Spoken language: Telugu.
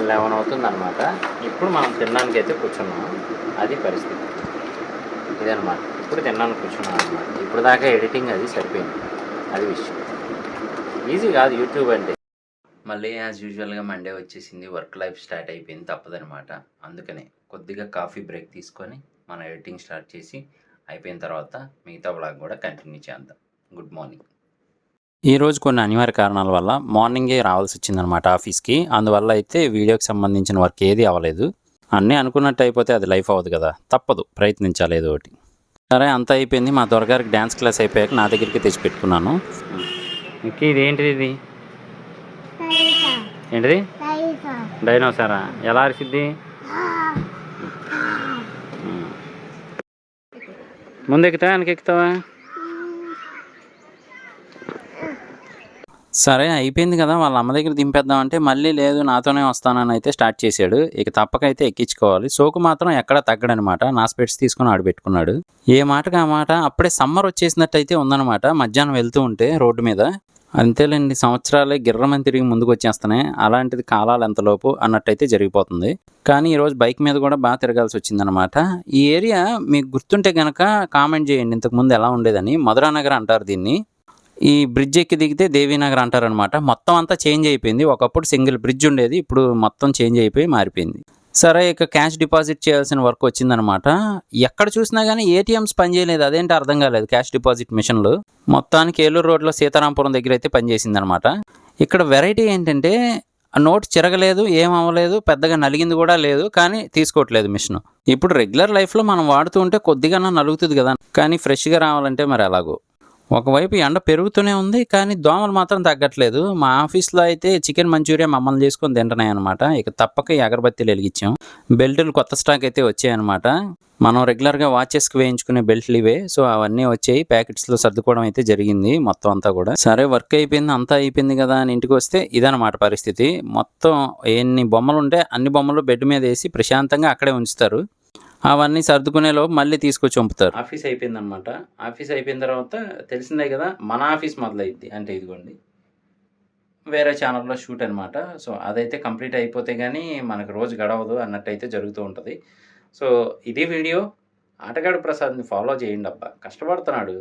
11 అవుతుందన్నమాట. ఇప్పుడు మనం తినడానికి అయితే కూర్చున్నాం. అది పరిస్థితి. ఇదనమాట. ఇప్పుడు తినడానికి కూర్చున్నాం అనమాట. ఇప్పుడు దాకా ఎడిటింగ్ అది సరిపోయింది. అది విషయం. ఈజీ కాదు యూట్యూబ్ అంటే. మళ్ళీ యాజ్ యూజువల్గా మండే వచ్చేసింది. వర్క్ లైఫ్ స్టార్ట్ అయిపోయింది. తప్పదనమాట. అందుకనే కొద్దిగా కాఫీ బ్రేక్ తీసుకొని మన ఎడిటింగ్ స్టార్ట్ చేసి అయిపోయిన తర్వాత మిగతా వ్లాగ్ కూడా కంటిన్యూ చేద్దాం. Good morning. ఈరోజు కొన్ని అనివార్య కారణాల వల్ల మార్నింగే రావాల్సి వచ్చిందనమాట ఆఫీస్కి. అందువల్ల అయితే వీడియోకి సంబంధించిన వర్క్ ఏది అవ్వలేదు. అన్నీ అనుకున్నట్టు అయిపోతే అది లైఫ్ అవ్వదు కదా, తప్పదు, ప్రయత్నించాలి ఏదో ఒకటి. సరే అంతా అయిపోయింది. మా దొరగారికి డ్యాన్స్ క్లాస్ అయిపోయాక నా దగ్గరికి తెచ్చిపెట్టుకున్నాను. ఇంక ఇది ఏంటిది? ఇది ఏంటిది? డైనోసారా? ఎలా అరిసిద్ది? ముందు ఎక్కుతావా వెనక ఎక్కుతావా? సరే అయిపోయింది కదా, వాళ్ళ అమ్మ దగ్గర దింపేద్దామంటే మళ్ళీ లేదు నాతోనే వస్తానని అయితే స్టార్ట్ చేశాడు. ఇక తప్పకైతే ఎక్కించుకోవాలి. సోకు మాత్రం ఎక్కడా తగ్గడనమాట. నా స్పెట్స్ తీసుకొని ఆడబెట్టుకున్నాడు. ఏ మాటగా ఆ మాట. అప్పుడే సమ్మర్ వచ్చేసినట్టు అయితే ఉందన్నమాట. మధ్యాహ్నం వెళ్తూ ఉంటే రోడ్డు మీద అంతేలేండి, సంవత్సరాలే గిర్రమని తిరిగి ముందుకు వచ్చేస్తున్నాయి. అలాంటిది కాలాలు ఎంతలోపు అన్నట్టయితే జరిగిపోతుంది. కానీ ఈరోజు బైక్ మీద కూడా బాగా తిరగాల్సి వచ్చిందనమాట. ఈ ఏరియా మీకు గుర్తుంటే కనుక కామెంట్ చేయండి, ఇంతకుముందు ఎలా ఉండేదని. మధురానగర్ అంటారు దీన్ని. ఈ బ్రిడ్జ్ ఎక్కి దిగితే దేవీనగర్ అంటారనమాట. మొత్తం అంతా చేంజ్ అయిపోయింది. ఒకప్పుడు సింగిల్ బ్రిడ్జ్ ఉండేది, ఇప్పుడు మొత్తం చేంజ్ అయిపోయి మారిపోయింది. సరే ఇక క్యాష్ డిపాజిట్ చేయాల్సిన వర్క్ వచ్చిందనమాట. ఎక్కడ చూసినా కానీ ఏటీఎంస్ పనిచేయలేదు. అదేంటి అర్థం కాలేదు. క్యాష్ డిపాజిట్ మిషన్లు మొత్తానికి ఏలూరు రోడ్లో సీతారాంపురం దగ్గర అయితే పనిచేసిందనమాట. ఇక్కడ వెరైటీ ఏంటంటే నోట్ చిరగలేదు, ఏం అవ్వలేదు, పెద్దగా నలిగింది కూడా లేదు, కానీ తీసుకోవట్లేదు మిషన్. ఇప్పుడు రెగ్యులర్ లైఫ్లో మనం వాడుతూ ఉంటే కొద్దిగా నలుగుతుంది కదా, కానీ ఫ్రెష్గా రావాలంటే మరి ఎలాగో. ఒకవైపు ఎండ పెరుగుతూనే ఉంది, కానీ దోమలు మాత్రం తగ్గట్లేదు. మా ఆఫీస్లో అయితే చికెన్ మంచూరియా మమ్మల్ని చేసుకొని తింటున్నాయి అనమాట. ఇక తప్పక ఈ అగరబత్తీలు వెలిగించాం. బెల్టులు కొత్త స్టాక్ అయితే వచ్చాయన్నమాట. మనం రెగ్యులర్గా వాచెస్కి వేయించుకునే బెల్ట్లు ఇవే. సో అవన్నీ వచ్చాయి, ప్యాకెట్స్లో సర్దుకోవడం అయితే జరిగింది మొత్తం అంతా కూడా. సరే వర్క్ అయిపోయింది, అంతా అయిపోయింది కదా అని ఇంటికి వస్తే ఇదన్నమాట పరిస్థితి. మొత్తం ఎన్ని బొమ్మలు ఉంటే అన్ని బొమ్మలు బెడ్ మీద వేసి ప్రశాంతంగా అక్కడే ఉంచుతారు. అవన్నీ సర్దుకునేలోపు మళ్ళీ తీసుకొచ్చి పంపుతారు. ఆఫీస్ అయిపోయిందనమాట. ఆఫీస్ అయిపోయిన తర్వాత తెలిసిందే కదా, మన ఆఫీస్ మొదలైద్ది. అంటే ఇదిగోండి వేరే ఛానల్లో షూట్ అనమాట. సో అదైతే కంప్లీట్ అయిపోతే కానీ మనకు రోజు గడవదు అన్నట్టయితే జరుగుతూ ఉంటుంది. సో ఇది వీడియో. ఆటగాడు ప్రసాద్ని ఫాలో చేయండి అబ్బా, కష్టపడుతున్నాడు.